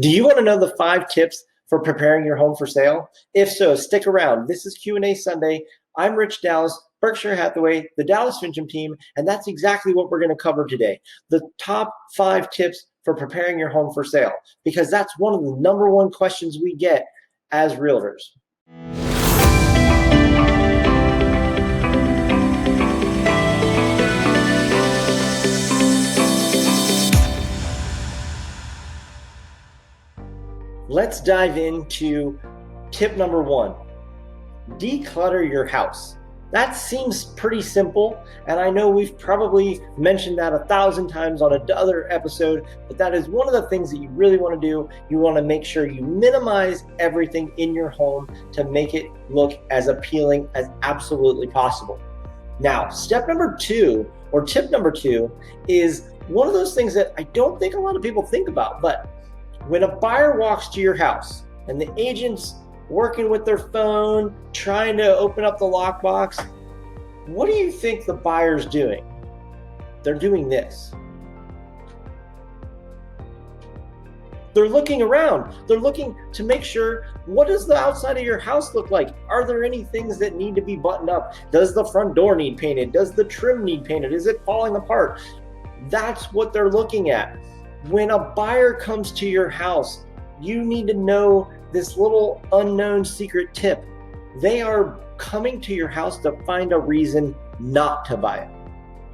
Do you want to know the 5 tips for preparing your home for sale? If so, stick around. This is Q&A Sunday. I'm Rich Dallas, Berkshire Hathaway, the Dallas-Fincham team, and that's exactly what we're going to cover today. The top 5 tips for preparing your home for sale, because that's one of the number one questions we get as realtors. Let's dive into tip number 1. Declutter your house. That seems pretty simple, and I know we've probably mentioned that 1,000 times on another episode, but that is one of the things that you really want to do. You want to make sure you minimize everything in your home to make it look as appealing as absolutely possible. Now, step number 2, or tip number 2, is one of those things that I don't think a lot of people think about, but when a buyer walks to your house and the agent's working with their phone, trying to open up the lockbox, what do you think the buyer's doing? They're doing this. They're looking around. They're looking to make sure, what does the outside of your house look like? Are there any things that need to be buttoned up? Does the front door need painted? Does the trim need painted? Is it falling apart? That's what they're looking at. When a buyer comes to your house, you need to know this little unknown secret tip. They are coming to your house to find a reason not to buy it.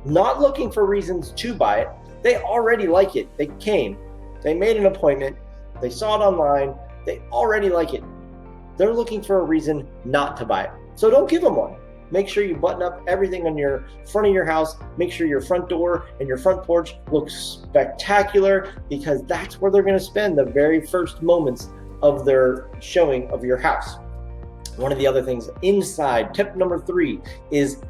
Not looking for reasons to buy it. They already like it. They came. They made an appointment. They saw it online. They already like it. They're looking for a reason not to buy it. So don't give them one. Make sure you button up everything on your front of your house. Make sure your front door and your front porch looks spectacular, because that's where they're going to spend the very first moments of their showing of your house. One of the other things inside, tip number 3, is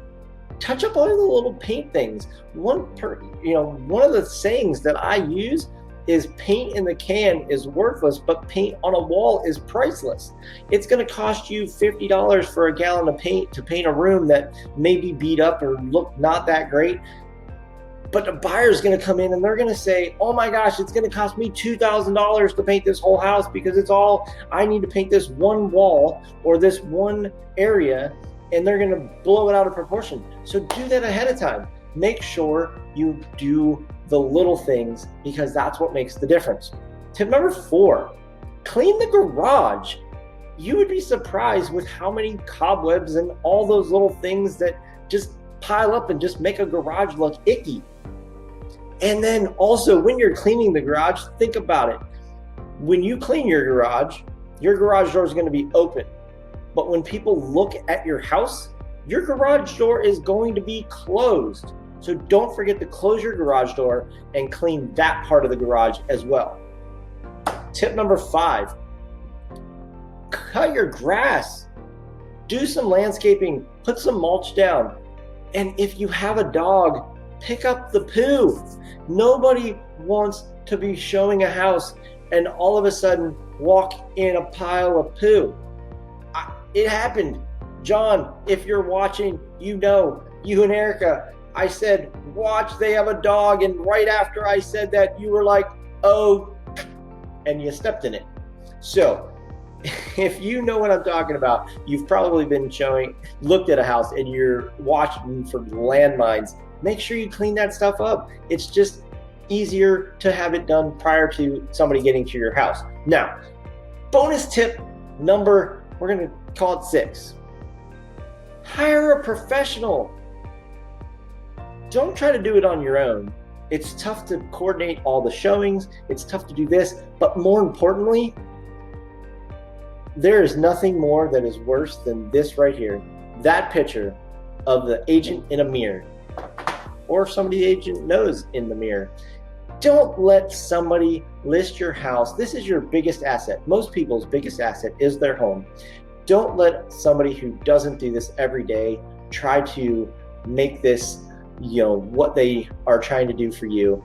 touch up all the little paint things. One of the sayings that I use is paint in the can is worthless, but paint on a wall is priceless. It's going to cost you $50 for a gallon of paint to paint a room that may be beat up or look not that great. But the buyer's going to come in and they're going to say, oh my gosh, it's going to cost me $2,000 to paint this whole house, because I need to paint this one wall or this one area, and they're going to blow it out of proportion. So do that ahead of time. Make sure you do the little things, because that's what makes the difference. Tip number 4, clean the garage. You would be surprised with how many cobwebs and all those little things that just pile up and just make a garage look icky. And then also, when you're cleaning the garage, think about it. When you clean your garage door is going to be open. But when people look at your house, your garage door is going to be closed. So don't forget to close your garage door and clean that part of the garage as well. Tip number 5, cut your grass. Do some landscaping, put some mulch down. And if you have a dog, pick up the poo. Nobody wants to be showing a house and all of a sudden walk in a pile of poo. It happened. John, if you're watching, you and Erica, I said, watch, they have a dog. And right after I said that, you were like, oh, and you stepped in it. So if you know what I'm talking about, you've probably been looked at a house and you're watching for landmines. Make sure you clean that stuff up. It's just easier to have it done prior to somebody getting to your house. Now, bonus tip we're going to call it 6. Hire a professional. Don't try to do it on your own. It's tough to coordinate all the showings. It's tough to do this. But more importantly, there is nothing more that is worse than this right here. That picture of the agent in a mirror, or somebody the agent knows in the mirror. Don't let somebody list your house. This is your biggest asset. Most people's biggest asset is their home. Don't let somebody who doesn't do this every day try to make this what they are trying to do for you.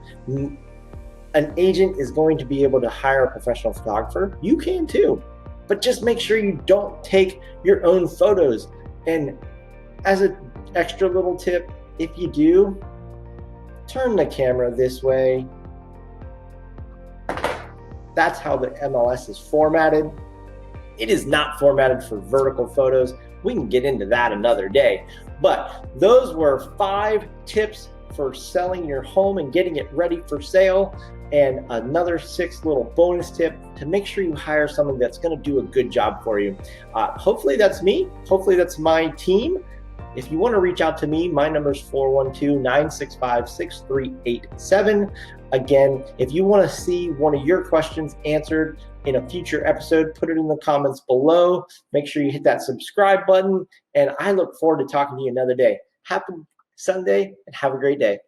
An agent is going to be able to hire a professional photographer. You can too, but just make sure you don't take your own photos. And as an extra little tip, if you do, turn the camera this way. That's how the MLS is formatted. It is not formatted for vertical photos. We can get into that another day. But those were 5 tips for selling your home and getting it ready for sale. And another 6 little bonus tip to make sure you hire someone that's going to do a good job for you. Hopefully that's me. Hopefully that's my team. If you want to reach out to me, my number is 412-965-6387. Again, if you want to see one of your questions answered in a future episode, put it in the comments below. Make sure you hit that subscribe button, and I look forward to talking to you another day. Happy Sunday and have a great day.